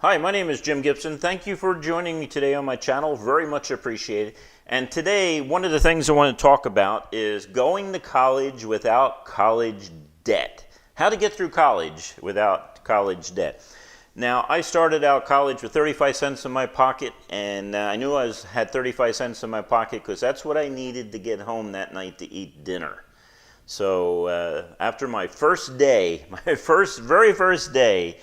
Hi, my name is Jim Gibson. Thank you for joining me today on my channel. Very much appreciated. And today, one of the things I want to talk about is going to college without college debt. How to get through college without college debt. Now, I started out college with 35 cents in my pocket, and I knew I had 35 cents in my pocket because that's what I needed to get home that night to eat dinner. So after my first day, my very first day,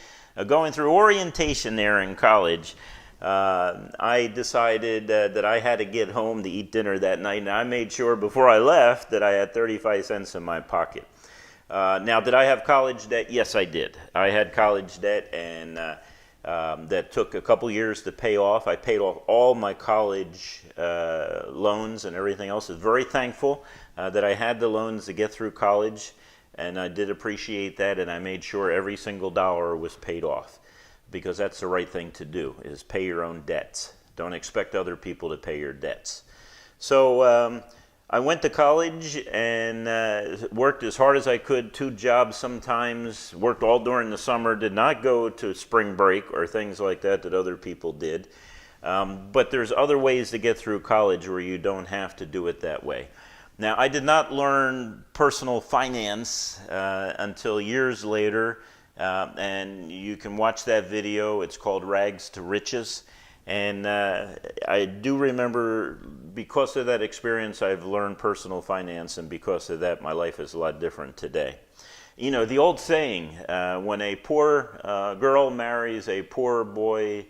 going through orientation there in college, I decided that I had to get home to eat dinner that night, and I made sure before I left that I had 35 cents in my pocket. Now, did I have college debt? Yes, I did. I had college debt, and that took a couple years to pay off. I paid off all my college loans and everything else. I was very thankful that I had the loans to get through college. And I did appreciate that, and I made sure every single dollar was paid off, because that's the right thing to do, is pay your own debts. Don't expect other people to pay your debts. So I went to college and worked as hard as I could, 2 jobs sometimes, worked all during the summer, did not go to spring break or things like that other people did. But there's other ways to get through college where you don't have to do it that way. Now, I did not learn personal finance until years later, and you can watch that video. It's called Rags to Riches, and I do remember, because of that experience, I've learned personal finance, and because of that, my life is a lot different today. You know, the old saying, when a poor girl marries a poor boy,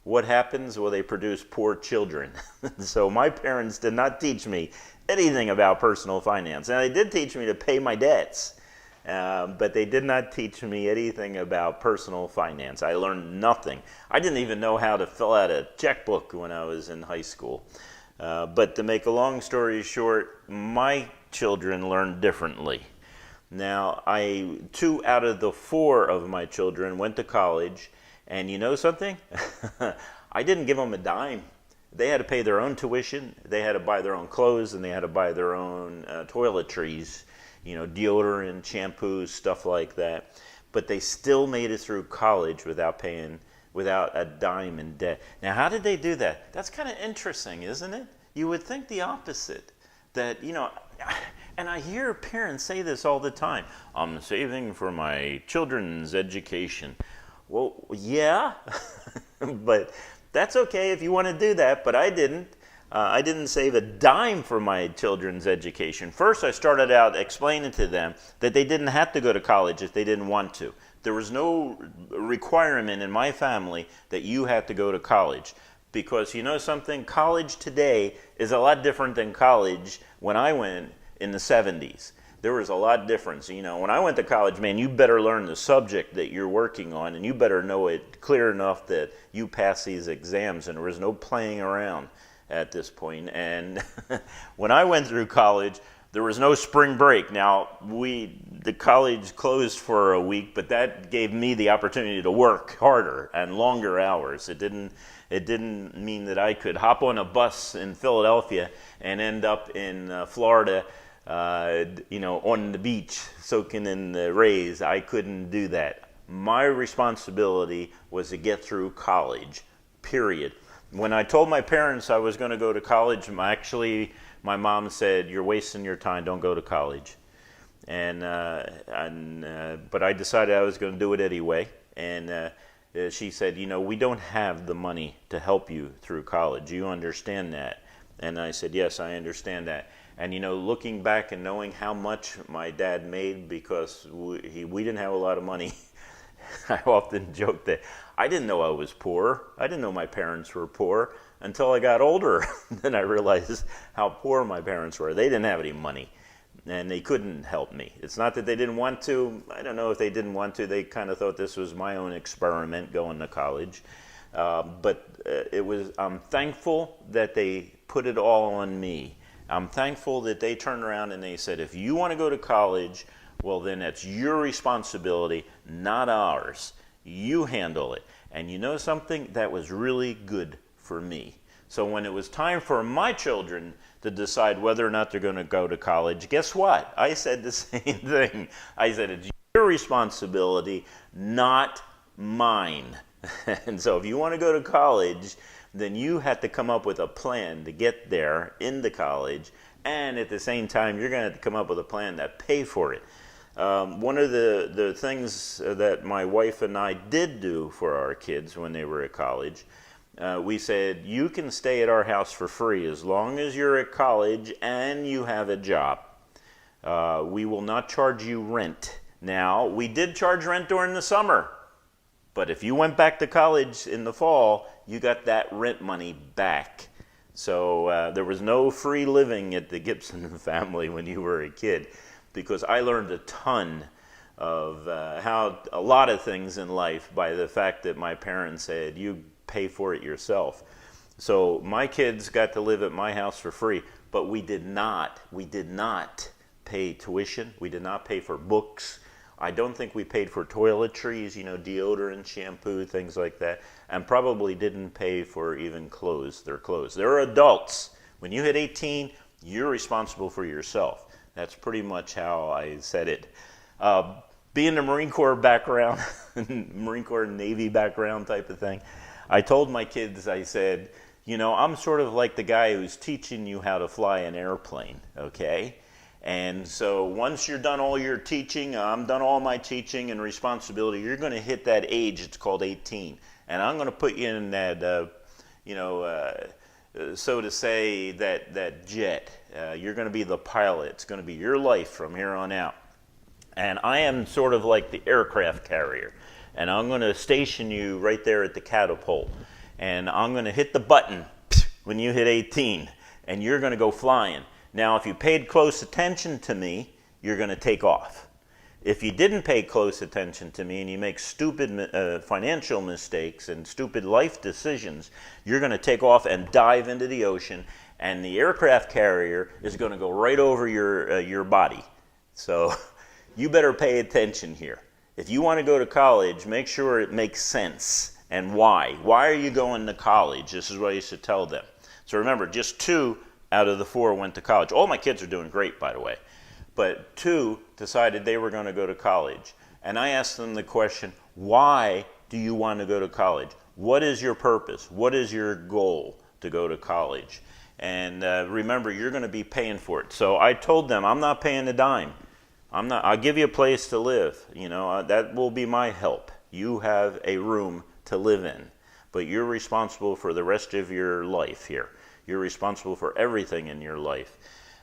what happens? Well, they produce poor children. So my parents did not teach me anything about personal finance. And they did teach me to pay my debts, but they did not teach me anything about personal finance. I learned nothing. I didn't even know how to fill out a checkbook when I was in high school. But to make a long story short, my children learned differently. Now, 2 out of the 4 of my children went to college, and you know something? I didn't give them a dime. They had to pay their own tuition, they had to buy their own clothes, and they had to buy their own toiletries, you know, deodorant, shampoos, stuff like that. But they still made it through college without a dime in debt. Now, how did they do that? That's kind of interesting, isn't it? You would think the opposite, that, you know, and I hear parents say this all the time, I'm saving for my children's education. Well, yeah, but that's okay if you want to do that, but I didn't. I didn't save a dime for my children's education. First, I started out explaining to them that they didn't have to go to college if they didn't want to. There was no requirement in my family that you had to go to college. Because you know something? College today is a lot different than college when I went in the 70s. There was a lot of difference. You know, when I went to college, man, you better learn the subject that you're working on, and you better know it clear enough that you pass these exams, and there was no playing around at this point. And when I went through college, there was no spring break. Now, the college closed for a week, but that gave me the opportunity to work harder and longer hours. It didn't mean that I could hop on a bus in Philadelphia and end up in Florida, you know, on the beach, soaking in the rays. I couldn't do that. My responsibility was to get through college, period. When I told my parents I was going to go to college, my mom said, "You're wasting your time, don't go to college." But I decided I was going to do it anyway. And she said, "You know, we don't have the money to help you through college. You understand that?" And I said, "Yes, I understand that." And you know, looking back and knowing how much my dad made, because we didn't have a lot of money, I often joke that I didn't know I was poor. I didn't know my parents were poor until I got older. Then I realized how poor my parents were. They didn't have any money, and they couldn't help me. It's not that they didn't want to. I don't know if they didn't want to. They kind of thought this was my own experiment going to college. I'm thankful that they put it all on me. I'm thankful that they turned around and they said, if you want to go to college, well, then it's your responsibility, not ours. You handle it. And you know something? That was really good for me. So when it was time for my children to decide whether or not they're going to go to college, guess what? I said the same thing. I said, it's your responsibility, not mine. And so if you want to go to college, then you have to come up with a plan to get there into college, and at the same time, you're going to have to come up with a plan that pay for it. One of the things that my wife and I did do for our kids when they were at college, we said, you can stay at our house for free as long as you're at college and you have a job. We will not charge you rent. Now, we did charge rent during the summer, but if you went back to college in the fall, you got that rent money back. So there was no free living at the Gibson family when you were a kid, because I learned a ton of how a lot of things in life by the fact that my parents said, you pay for it yourself. So my kids got to live at my house for free, but we did not pay tuition. We did not pay for books. I don't think we paid for toiletries, deodorant, shampoo, things like that, and probably didn't pay for even their clothes. They're adults. When you hit 18, you're responsible for yourself. That's pretty much how I said it. Being a Marine Corps background, Marine Corps Navy background type of thing, I told my kids, I said, I'm sort of like the guy who's teaching you how to fly an airplane, okay? And so once you're done all your teaching, I'm done all my teaching and responsibility, you're going to hit that age, it's called 18. And I'm going to put you in that, so to say, that jet. You're going to be the pilot. It's going to be your life from here on out. And I am sort of like the aircraft carrier. And I'm going to station you right there at the catapult. And I'm going to hit the button when you hit 18. And you're going to go flying. Now, if you paid close attention to me, you're going to take off. If you didn't pay close attention to me and you make stupid financial mistakes and stupid life decisions, you're going to take off and dive into the ocean, and the aircraft carrier is going to go right over your body. So you better pay attention here. If you want to go to college, make sure it makes sense. And why? Why are you going to college? This is what I used to tell them. So remember, just 2 out of the 4 went to college. All my kids are doing great, by the way. But 2 decided they were going to go to college. And I asked them the question, why do you want to go to college? What is your purpose? What is your goal to go to college? And remember, you're going to be paying for it. So I told them, I'm not paying a dime. I'll give you a place to live. That will be my help. You have a room to live in. But you're responsible for the rest of your life here. You're responsible for everything in your life.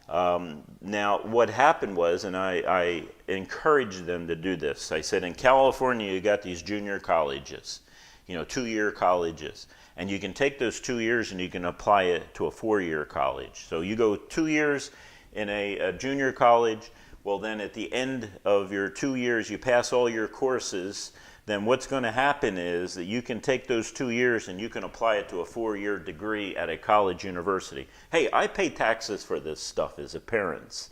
Now, what happened was, and I encouraged them to do this, I said, in California, you got these junior colleges, 2-year colleges. And you can take those 2 years and you can apply it to a 4-year college. So you go 2 years in a junior college. Well, then at the end of your 2 years, you pass all your courses. Then what's going to happen is that you can take those 2 years and you can apply it to a 4-year degree at a college university. Hey, I pay taxes for this stuff as a parent.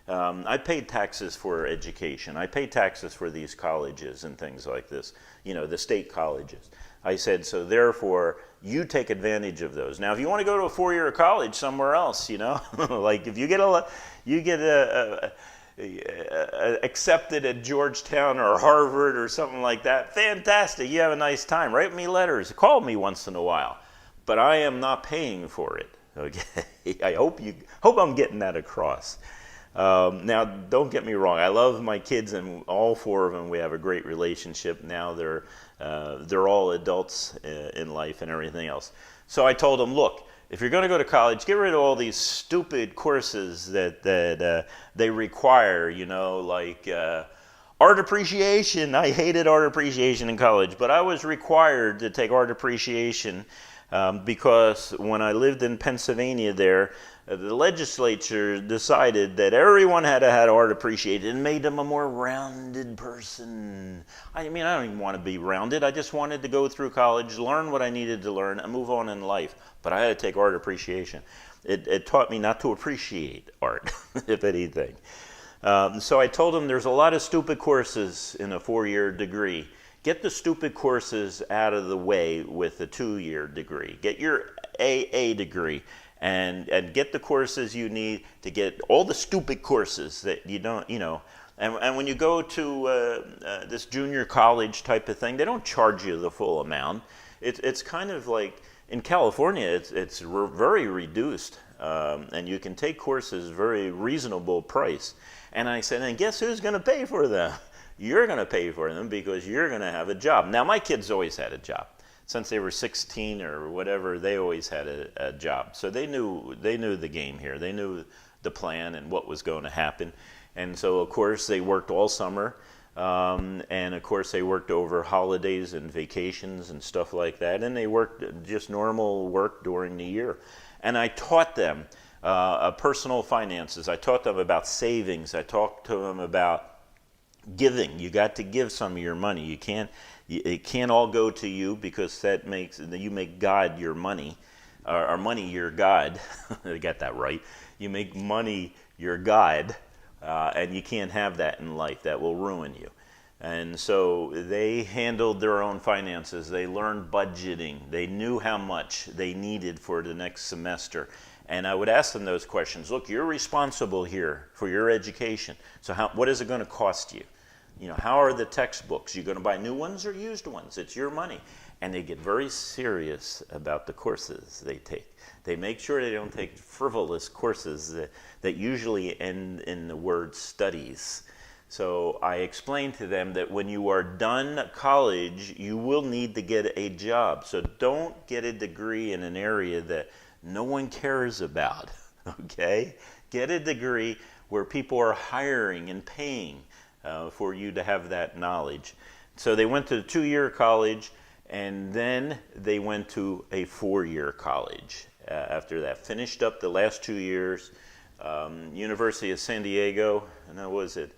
I paid taxes for education. I pay taxes for these colleges and things like this, the state colleges. I said, so therefore, you take advantage of those. Now, if you want to go to a 4-year college somewhere else, like if you get accepted at Georgetown or Harvard or something like that, fantastic, you have a nice time. Write me letters, call me once in a while. But I am not paying for it, okay? I hope I'm getting that across. Now, don't get me wrong, I love my kids, and all 4 of them, we have a great relationship. Now they're all adults in life and everything else. So I told them, look, if you're going to go to college, get rid of all these stupid courses that they require, like art appreciation. I hated art appreciation in college, but I was required to take art appreciation because when I lived in Pennsylvania there, the legislature decided that everyone had to have art appreciated and made them a more rounded person. I don't even want to be rounded. I just wanted to go through college, learn what I needed to learn, and move on in life. But I had to take art appreciation. It taught me not to appreciate art, if anything. So I told them there's a lot of stupid courses in a 4-year degree. Get the stupid courses out of the way with a 2-year degree. Get your AA degree. And get the courses you need to get all the stupid courses that you don't, And when you go to this junior college type of thing, they don't charge you the full amount. It's kind of like, in California, it's very reduced, and you can take courses very reasonable price. And I said, and guess who's going to pay for them? You're going to pay for them because you're going to have a job. Now, my kids always had a job. Since they were 16 or whatever, they always had a job. So they knew the game here. They knew the plan and what was going to happen. And so, of course, they worked all summer. And, of course, they worked over holidays and vacations and stuff like that. And they worked just normal work during the year. And I taught them personal finances. I taught them about savings. I talked to them about giving. You got to give some of your money. It can't all go to you, because that makes you make God your money, or money your God. I got that right. You make money your God, and you can't have that in life. That will ruin you. And so they handled their own finances. They learned budgeting. They knew how much they needed for the next semester. And I would ask them those questions. Look, you're responsible here for your education. So what is it going to cost you? You know, how are the textbooks? You going to buy new ones or used ones? It's your money. And they get very serious about the courses they take. They make sure they don't take frivolous courses that usually end in the word studies. So I explained to them that when you are done college, you will need to get a job. So don't get a degree in an area that no one cares about, okay? Get a degree where people are hiring and paying for you to have that knowledge. So they went to the 2-year college, and then they went to a 4-year college. After that, finished up the last 2 years, University of San Diego, and that was it.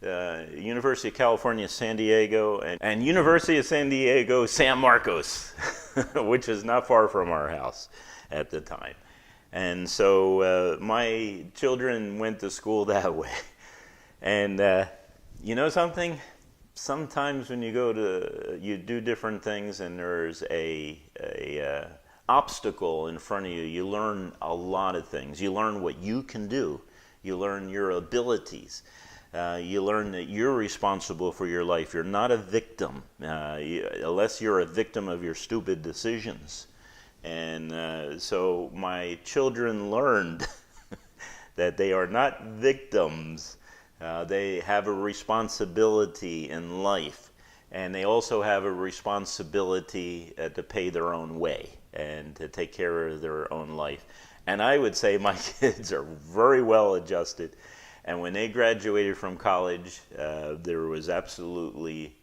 University of California, San Diego, and University of San Diego, San Marcos, which is not far from our house at the time. And so my children went to school that way. And you know something? Sometimes when you do different things and there's a obstacle in front of you, you learn a lot of things. You learn what you can do. You learn your abilities. You learn that you're responsible for your life. You're not a victim, unless you're a victim of your stupid decisions. And so my children learned that they are not victims. They have a responsibility in life. And they also have a responsibility to pay their own way and to take care of their own life. And I would say my kids are very well adjusted. And when they graduated from college, there was absolutely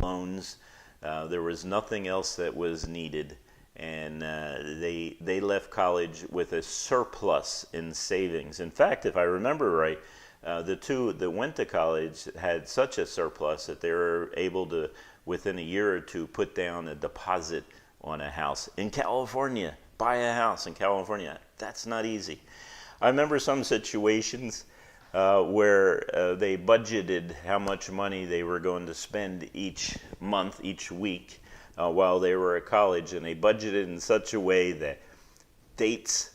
loans. There was nothing else that was needed. And they left college with a surplus in savings. In fact, if I remember right, the two that went to college had such a surplus that they were able to, within a year or two, put down a deposit on a house in California. Buy a house in California. That's not easy. I remember some situations where they budgeted how much money they were going to spend each month, each week, while they were at college, and they budgeted in such a way that dates,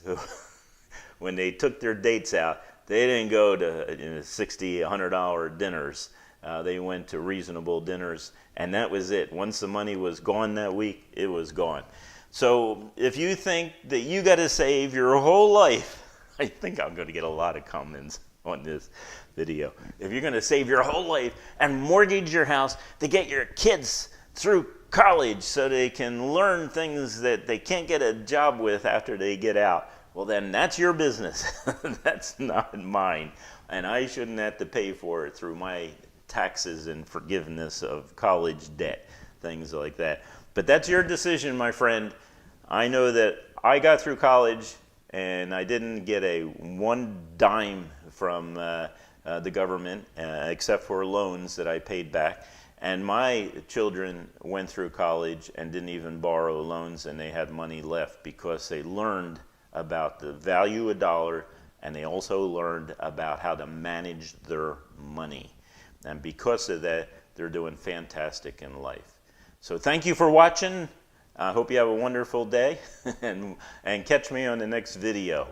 when they took their dates out, they didn't go to $60, $100 dinners. They went to reasonable dinners, and that was it. Once the money was gone that week, it was gone. So if you think that you got to save your whole life, I think I'm going to get a lot of comments on this video. If you're going to save your whole life and mortgage your house to get your kids through college so they can learn things that they can't get a job with after they get out, well, then that's your business. That's not mine. And I shouldn't have to pay for it through my taxes and forgiveness of college debt, things like that. But that's your decision, my friend. I know that I got through college and I didn't get a one dime from the government, except for loans that I paid back. And my children went through college and didn't even borrow loans, and they had money left because they learned about the value of a dollar, and they also learned about how to manage their money. And because of that, they're doing fantastic in life. So thank you for watching. I hope you have a wonderful day, and catch me on the next video.